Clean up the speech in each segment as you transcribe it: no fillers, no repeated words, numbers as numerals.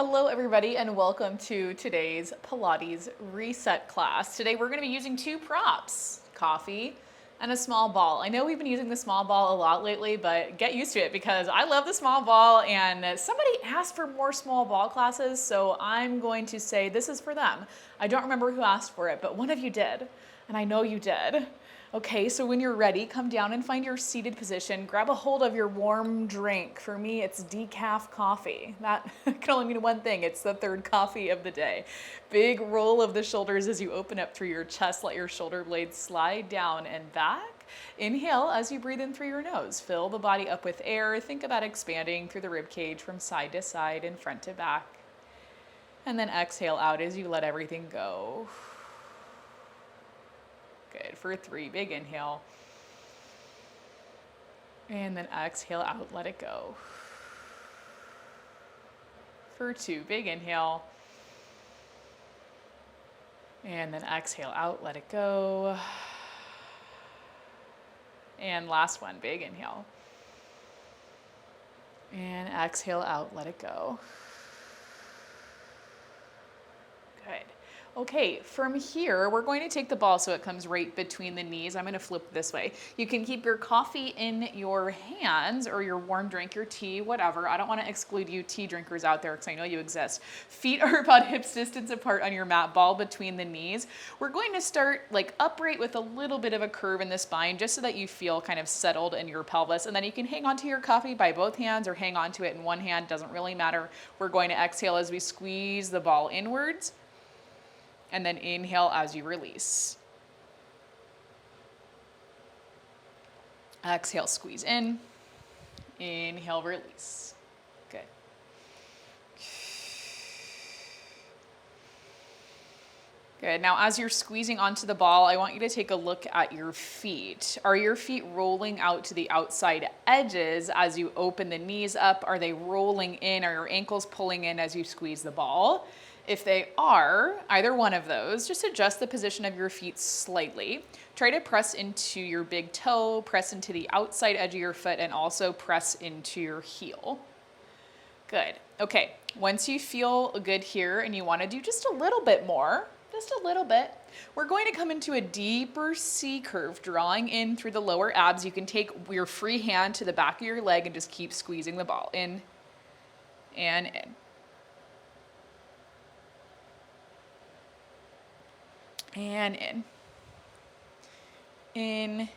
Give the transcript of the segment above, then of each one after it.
Hello everybody and welcome to today's Pilates reset class. Today we're going to be using two props, coffee and a small ball. I know we've been using the small ball a lot lately, but get used to it because I love the small ball and somebody asked for more small ball classes, so I'm going to say this is for them. I don't remember who asked for it, but one of you did, and I know you did. Okay, so when you're ready, come down and find your seated position. Grab a hold of your warm drink. For me, it's decaf coffee. That can only mean one thing. It's the third coffee of the day. Big roll of the shoulders as you open up through your chest. Let your shoulder blades slide down and back. Inhale as you breathe in through your nose. Fill the body up with air. Think about expanding through the rib cage from side to side and front to back. And then exhale out as you let everything go. Good. For 3, big inhale. And then exhale out, let it go. For 2, big inhale. And then exhale out, let it go. And last one, big inhale. And exhale out, let it go. Good. Okay, from here, we're going to take the ball so it comes right between the knees. I'm going to flip this way. You can keep your coffee in your hands or your warm drink, your tea, whatever. I don't want to exclude you tea drinkers out there because I know you exist. Feet are about hips distance apart on your mat, ball between the knees. We're going to start like upright with a little bit of a curve in the spine just so that you feel kind of settled in your pelvis. And then you can hang onto your coffee by both hands or hang onto it in one hand, doesn't really matter. We're going to exhale as we squeeze the ball inwards. And then inhale as you release. Exhale, squeeze in. Inhale, release. Good. Good. Now, as you're squeezing onto the ball, I want you to take a look at your feet. Are your feet rolling out to the outside edges as you open the knees up? Are they rolling in? Are your ankles pulling in as you squeeze the ball? If they are, either one of those, just adjust the position of your feet slightly. Try to press into your big toe, press into the outside edge of your foot, and also press into your heel. Good. Okay, once you feel good here and you want to do just a little bit more, just a little bit, we're going to come into a deeper C curve, drawing in through the lower abs. You can take your free hand to the back of your leg and just keep squeezing the ball in and in. And in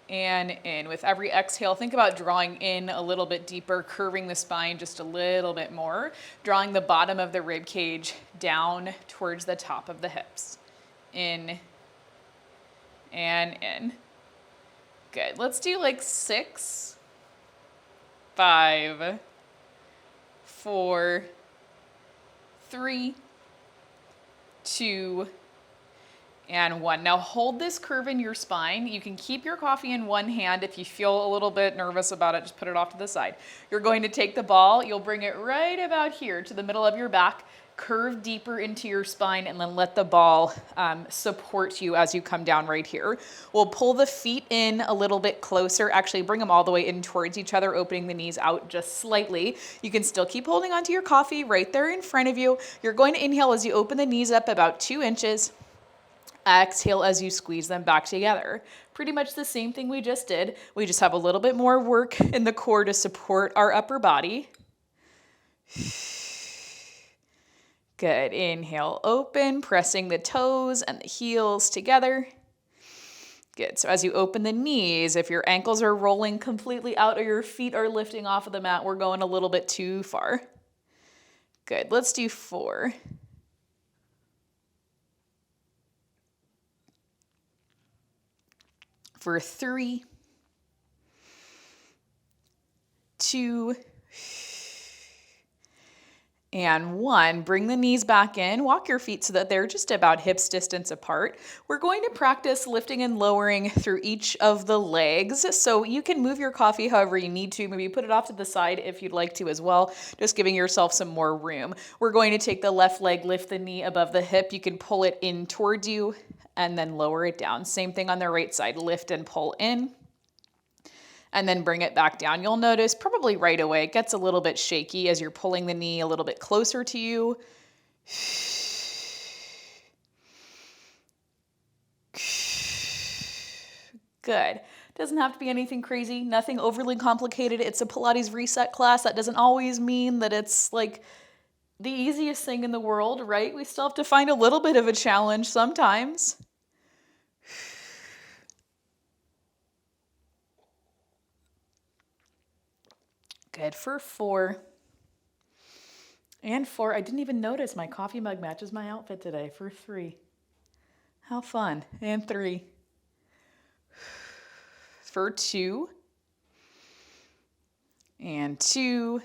and in. With every exhale, think about drawing in a little bit deeper, curving the spine just a little bit more, drawing the bottom of the rib cage down towards the top of the hips. In and in. Good. Let's do like 6, 5, 4, 3, 2, and 1. Now hold this curve in your spine. You can keep your coffee in one hand. If you feel a little bit nervous about it, just put it off to the side. You're going to take the ball, you'll bring it right about here to the middle of your back, curve deeper into your spine, and then let the ball support you as you come down right here. We'll pull the feet in a little bit closer, actually bring them all the way in towards each other, opening the knees out just slightly. You can still keep holding onto your coffee right there in front of you. You're going to inhale as you open the knees up about 2 inches. Exhale as you squeeze them back together. Pretty much the same thing we just did. We just have a little bit more work in the core to support our upper body. Good. Inhale, open, pressing the toes and the heels together. Good. So as you open the knees, if your ankles are rolling completely out or your feet are lifting off of the mat, we're going a little bit too far. Good. Let's do 4. For 3, 2, and 1. Bring the knees back in. Walk your feet so that they're just about hips distance apart. We're going to practice lifting and lowering through each of the legs. So you can move your coffee however you need to. Maybe put it off to the side if you'd like to as well. Just giving yourself some more room. We're going to take the left leg, lift the knee above the hip. You can pull it in towards you and then lower it down. Same thing on the right side. Lift and pull in. and then bring it back down. You'll notice probably right away it gets a little bit shaky as you're pulling the knee a little bit closer to you. Good. Doesn't have to be anything crazy, nothing overly complicated. It's a Pilates reset class. That doesn't always mean that it's like the easiest thing in the world, right? We still have to find a little bit of a challenge sometimes. Good for 4. And 4. I didn't even notice my coffee mug matches my outfit today. For 3. How fun. And 3. For 2. And 2.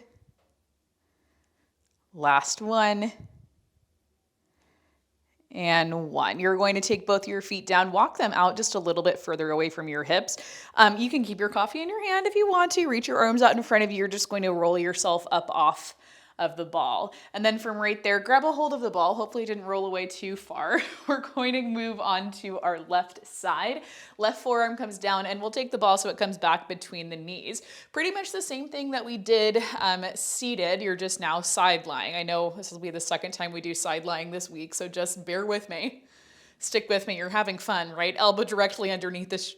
Last one. And 1. You're going to take both your feet down, walk them out just a little bit further away from your hips. You can keep your coffee in your hand if you want to. Reach your arms out in front of you. You're just going to roll yourself up off of the ball. And then from right there, grab a hold of the ball. Hopefully it didn't roll away too far. We're going to move on to our left side. Left forearm comes down and we'll take the ball so it comes back between the knees. Pretty much the same thing that we did seated. You're just now side lying. I know this will be the second time we do side lying this week, so just bear with me. Stick with me. You're having fun, right? Elbow directly underneath the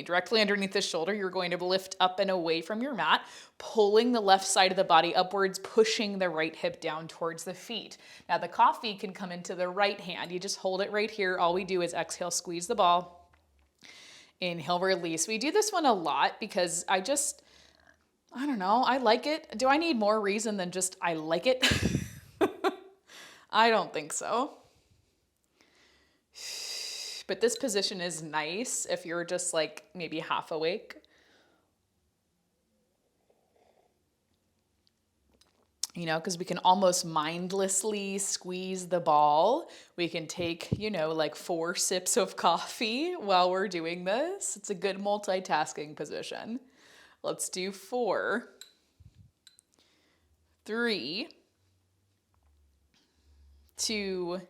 directly underneath the shoulder. You're going to lift up and away from your mat, pulling the left side of the body upwards, pushing the right hip down towards the feet. Now the coffee can come into the right hand. You just hold it right here. All we do is exhale, squeeze the ball. Inhale, release. We do this one a lot because I don't know, I like it. Do I need more reason than just I like it? I don't think so. But this position is nice if you're just like maybe half awake. You know, because we can almost mindlessly squeeze the ball. We can take, like 4 sips of coffee while we're doing this. It's a good multitasking position. Let's do 4, 3, 2,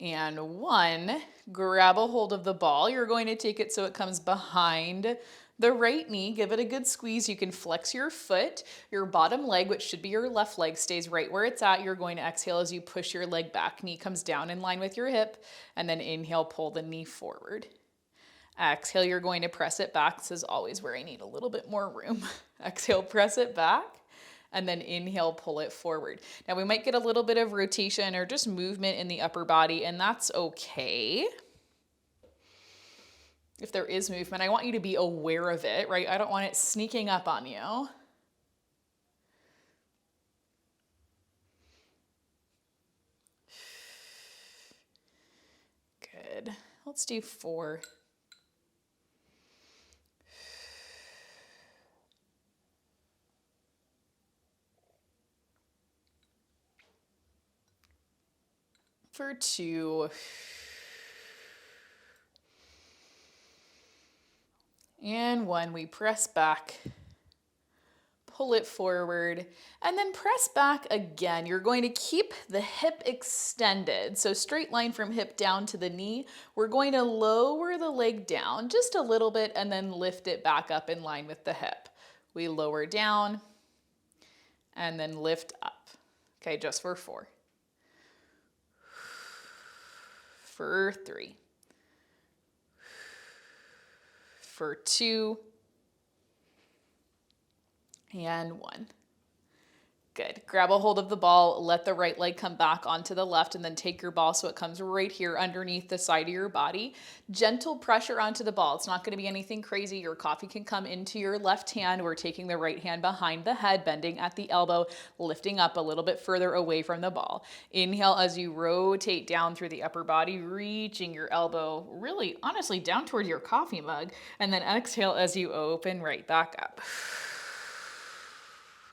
and 1. Grab a hold of the ball. You're going to take it so it comes behind the right knee. Give it a good squeeze. You can flex your foot. Your bottom leg, which should be your left leg, stays right where it's at. You're going to exhale as you push your leg back. Knee comes down in line with your hip, and then inhale, pull the knee forward. Exhale, you're going to press it back. This is always where I need a little bit more room. Exhale, press it back. And then inhale, pull it forward. Now we might get a little bit of rotation or just movement in the upper body, and that's okay. If there is movement, I want you to be aware of it, right? I don't want it sneaking up on you. Good. Let's do 4. For 2. And 1, we press back, pull it forward, and then press back again. You're going to keep the hip extended. So straight line from hip down to the knee. We're going to lower the leg down just a little bit and then lift it back up in line with the hip. We lower down and then lift up. Okay, just for 4. For 3. For 2. And 1. Good. Grab a hold of the ball, let the right leg come back onto the left, and then take your ball so it comes right here underneath the side of your body. Gentle pressure onto the ball. It's not going to be anything crazy. Your coffee can come into your left hand. We're taking the right hand behind the head, bending at the elbow, lifting up a little bit further away from the ball. Inhale as you rotate down through the upper body, reaching your elbow really, honestly, down toward your coffee mug, and then exhale as you open right back up.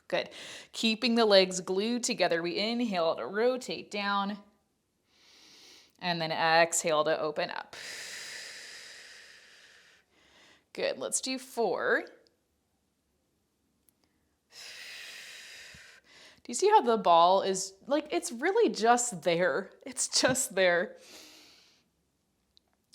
Good. Keeping the legs glued together. We inhale to rotate down and then exhale to open up. Good. Let's do 4. Do you see how the ball is like, it's really just there. It's just there.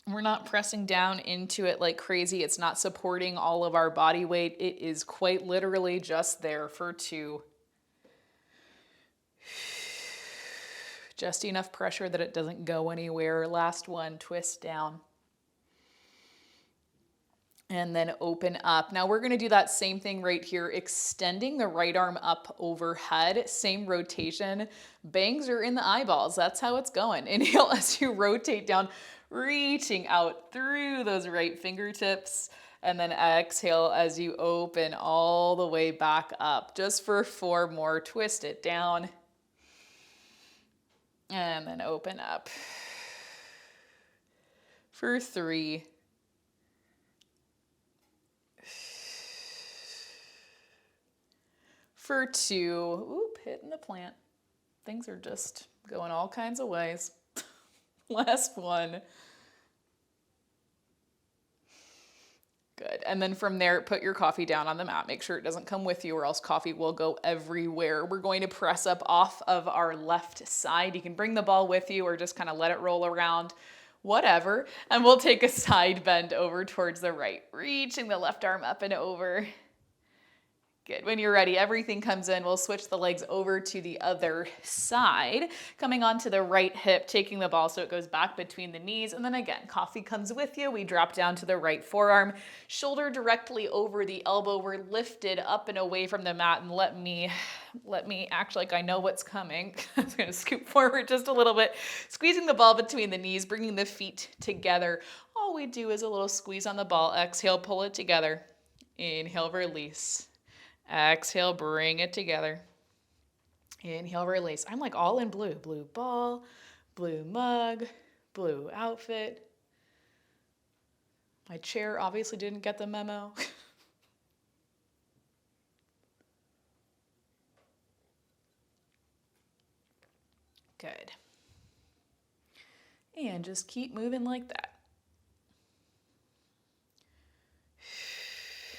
We're not pressing down into it like crazy. It's not supporting all of our body weight. It is quite literally just there for 2. Just enough pressure that it doesn't go anywhere. Last one, twist down. And then open up. Now we're gonna do that same thing right here, extending the right arm up overhead, same rotation. Bangs are in the eyeballs, that's how it's going. Inhale as you rotate down, reaching out through those right fingertips. And then exhale as you open all the way back up. Just for 4 more, twist it down. And then open up. For 3. For 2, oop, hitting the plant. Things are just going all kinds of ways. Last one. Good. And then from there, put your coffee down on the mat. Make sure it doesn't come with you or else coffee will go everywhere. We're going to press up off of our left side. You can bring the ball with you or just kind of let it roll around, whatever. And we'll take a side bend over towards the right, reaching the left arm up and over. Good. When you're ready, everything comes in. We'll switch the legs over to the other side, coming onto the right hip, taking the ball so it goes back between the knees. And then again, coffee comes with you. We drop down to the right forearm, shoulder directly over the elbow. We're lifted up and away from the mat, and let me act like I know what's coming. I'm going to scoop forward just a little bit, squeezing the ball between the knees, bringing the feet together. All we do is a little squeeze on the ball. Exhale, pull it together. Inhale, release. Exhale, bring it together. Inhale, release. I'm like all in blue. Blue ball, blue mug, blue outfit. My chair obviously didn't get the memo. Good. And just keep moving like that.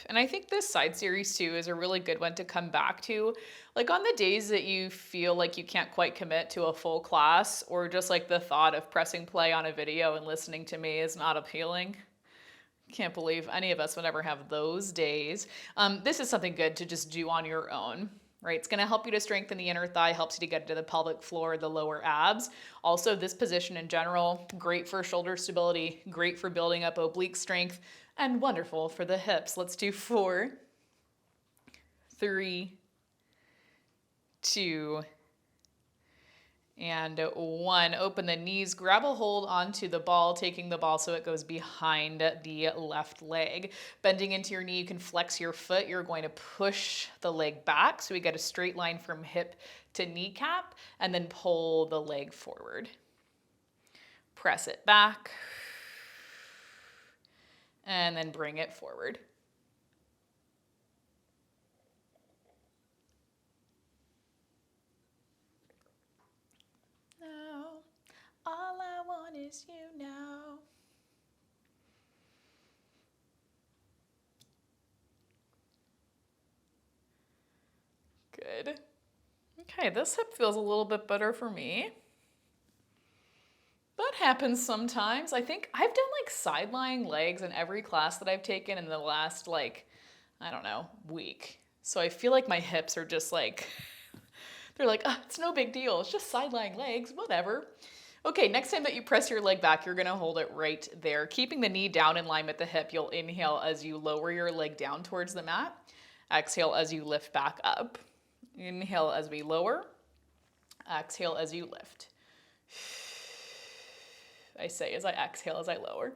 And I think this side series too is a really good one to come back to. Like on the days that you feel like you can't quite commit to a full class, or just like the thought of pressing play on a video and listening to me is not appealing. Can't believe any of us would ever have those days. This is something good to just do on your own. Right? It's going to help you to strengthen the inner thigh, helps you to get to the pelvic floor, the lower abs. Also, this position in general, great for shoulder stability, great for building up oblique strength, and wonderful for the hips. Let's do 4, 3, 2, and 1. Open the knees, grab a hold onto the ball, taking the ball so it goes behind the left leg. Bending into your knee, you can flex your foot. You're going to push the leg back so we get a straight line from hip to kneecap, and then pull the leg forward. Press it back, and then bring it forward. Now, all I want is you now. Good. Okay, this hip feels a little bit better for me. That happens sometimes. I think I've done like side lying legs in every class that I've taken in the last I don't know, week. So I feel like my hips are just like, they're like, it's no big deal. It's just side lying legs, whatever. Okay, next time that you press your leg back, you're gonna hold it right there. Keeping the knee down in line with the hip, you'll inhale as you lower your leg down towards the mat. Exhale as you lift back up. Inhale as we lower. Exhale as you lift. I say as I exhale, as I lower.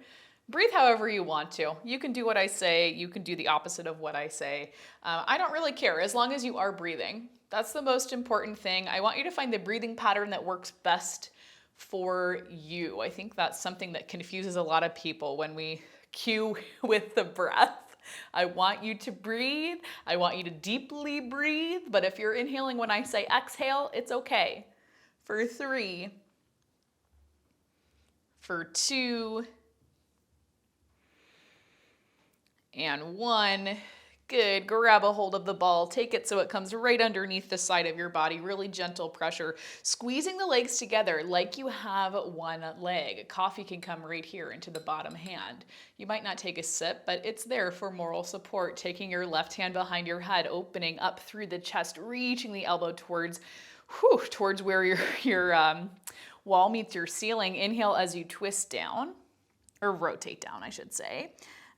Breathe however you want to. You can do what I say. You can do the opposite of what I say. I don't really care as long as you are breathing. That's the most important thing. I want you to find the breathing pattern that works best for you. I think that's something that confuses a lot of people when we cue with the breath. I want you to breathe. I want you to deeply breathe. But if you're inhaling when I say exhale, it's okay. For 3, for 2, and 1. Good. Grab a hold of the ball. Take it so it comes right underneath the side of your body. Really gentle pressure. Squeezing the legs together like you have one leg. Coffee can come right here into the bottom hand. You might not take a sip, but it's there for moral support. Taking your left hand behind your head, opening up through the chest, reaching the elbow towards where your wall meets your ceiling. Inhale as you twist down, or rotate down, I should say.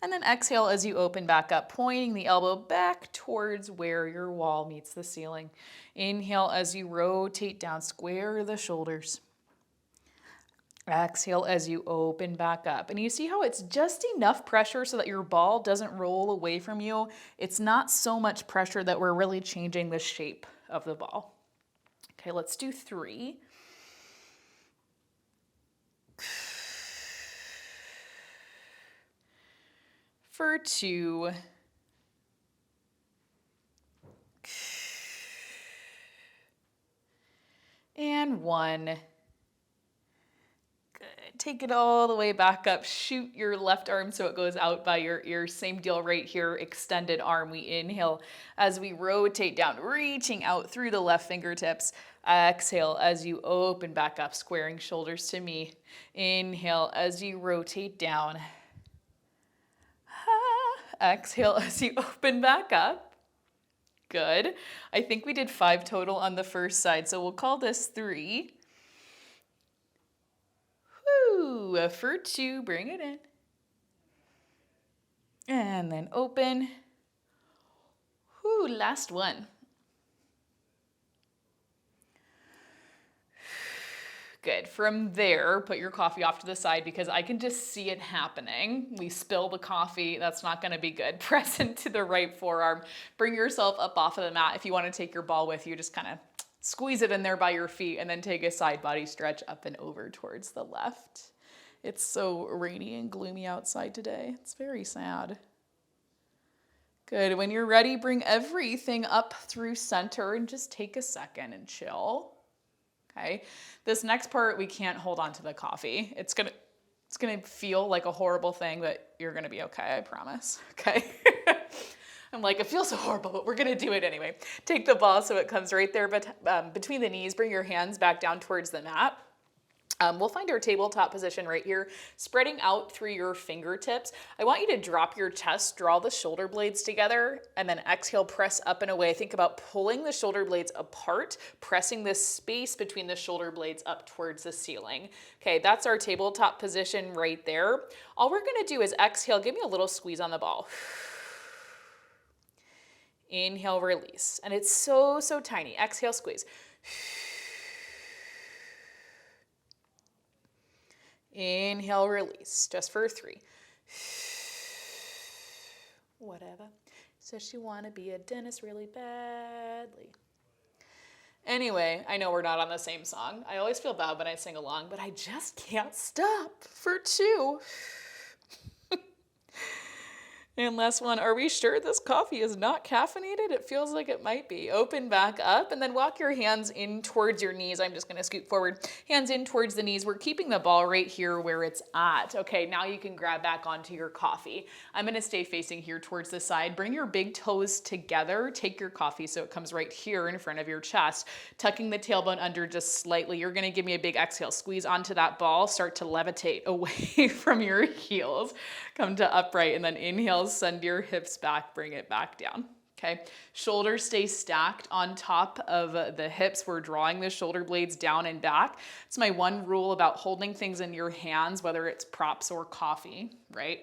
And then exhale as you open back up, pointing the elbow back towards where your wall meets the ceiling. Inhale as you rotate down, square the shoulders. Exhale as you open back up. And you see how it's just enough pressure so that your ball doesn't roll away from you. It's not so much pressure that we're really changing the shape of the ball. Okay, let's do 3. For 2, and 1. Good. Take it all the way back up. Shoot your left arm so it goes out by your ear. Same deal right here. Extended arm. We inhale as we rotate down, reaching out through the left fingertips. Exhale as you open back up, squaring shoulders to me. Inhale as you rotate down. Exhale as you open back up. Good. I think we did 5 total on the first side, so we'll call this 3. Woo! For 2, bring it in. And then open. Woo, last one. Good. From there, put your coffee off to the side because I can just see it happening. We spill the coffee. That's not going to be good. Press into the right forearm. Bring yourself up off of the mat. If you want to take your ball with you, just kind of squeeze it in there by your feet and then take a side body stretch up and over towards the left. It's so rainy and gloomy outside today. It's very sad. Good. When you're ready, bring everything up through center and just take a second and chill. Okay, this next part, we can't hold on to the coffee. It's gonna feel like a horrible thing, but you're gonna be okay, I promise, okay? I'm like, it feels so horrible, but we're gonna do it anyway. Take the ball so it comes right there between the knees. Bring your hands back down towards the mat. We'll find our tabletop position right here, spreading out through your fingertips. I want you to drop your chest, draw the shoulder blades together, and then exhale, press up and away. Think about pulling the shoulder blades apart, pressing this space between the shoulder blades up towards the ceiling. Okay, that's our tabletop position right there. All we're gonna do is exhale, give me a little squeeze on the ball. Inhale, release. And it's so, so tiny. Exhale, squeeze. Inhale, release, just for 3. Whatever. Says she want to be a dentist really badly. Anyway, I know we're not on the same song. I always feel bad when I sing along, but I just can't stop for 2. And last one, are we sure this coffee is not caffeinated? It feels like it might be. Open back up and then walk your hands in towards your knees. I'm just gonna scoot forward. Hands in towards the knees. We're keeping the ball right here where it's at. Okay, now you can grab back onto your coffee. I'm gonna stay facing here towards the side. Bring your big toes together. Take your coffee so it comes right here in front of your chest. Tucking the tailbone under just slightly. You're gonna give me a big exhale. Squeeze onto that ball. Start to levitate away from your heels. Come to upright and then inhale. Send your hips back, bring it back down. Okay, shoulders stay stacked on top of the hips. We're drawing the shoulder blades down and back. It's my one rule about holding things in your hands, whether it's props or coffee, right?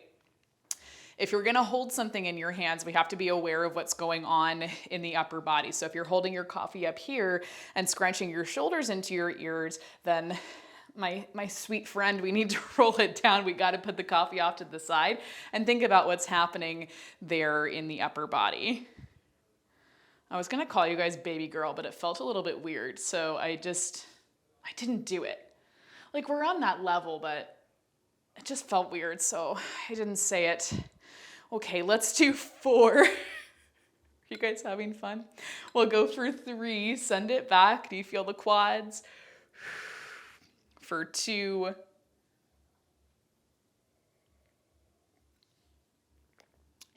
If you're gonna hold something in your hands, we have to be aware of what's going on in the upper body. So if you're holding your coffee up here and scrunching your shoulders into your ears, then my sweet friend, we need to roll it down. We got to put the coffee off to the side and think about what's happening there in the upper body. I was going to call you guys baby girl, but it felt a little bit weird. So I didn't do it. Like, we're on that level, but it just felt weird. So I didn't say it. Okay, let's do 4. You guys having fun? We'll go for 3. Send it back. Do you feel the quads? For 2.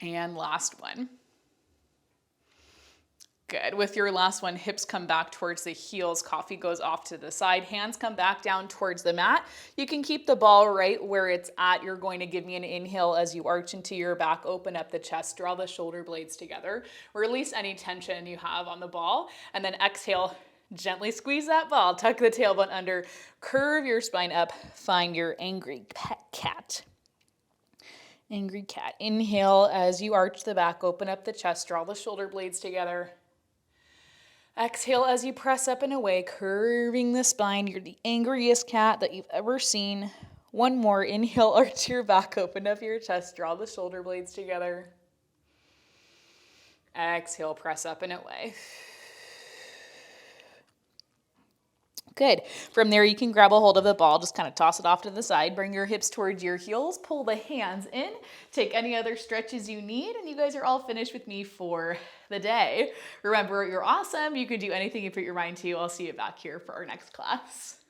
And last one. Good. With your last one, hips come back towards the heels, coffee goes off to the side, hands come back down towards the mat. You can keep the ball right where it's at. You're going to give me an inhale as you arch into your back, open up the chest, draw the shoulder blades together, release any tension you have on the ball, and then exhale, gently squeeze that ball, tuck the tailbone under, curve your spine up, find your angry cat. Angry cat. Inhale as you arch the back, open up the chest, draw the shoulder blades together. Exhale as you press up and away, curving the spine. You're the angriest cat that you've ever seen. One more. Inhale, arch your back, open up your chest, draw the shoulder blades together. Exhale, press up and away. Good. From there, you can grab a hold of the ball, just kind of toss it off to the side, bring your hips towards your heels, pull the hands in, take any other stretches you need, and you guys are all finished with me for the day. Remember, you're awesome. You can do anything you put your mind to. I'll see you back here for our next class.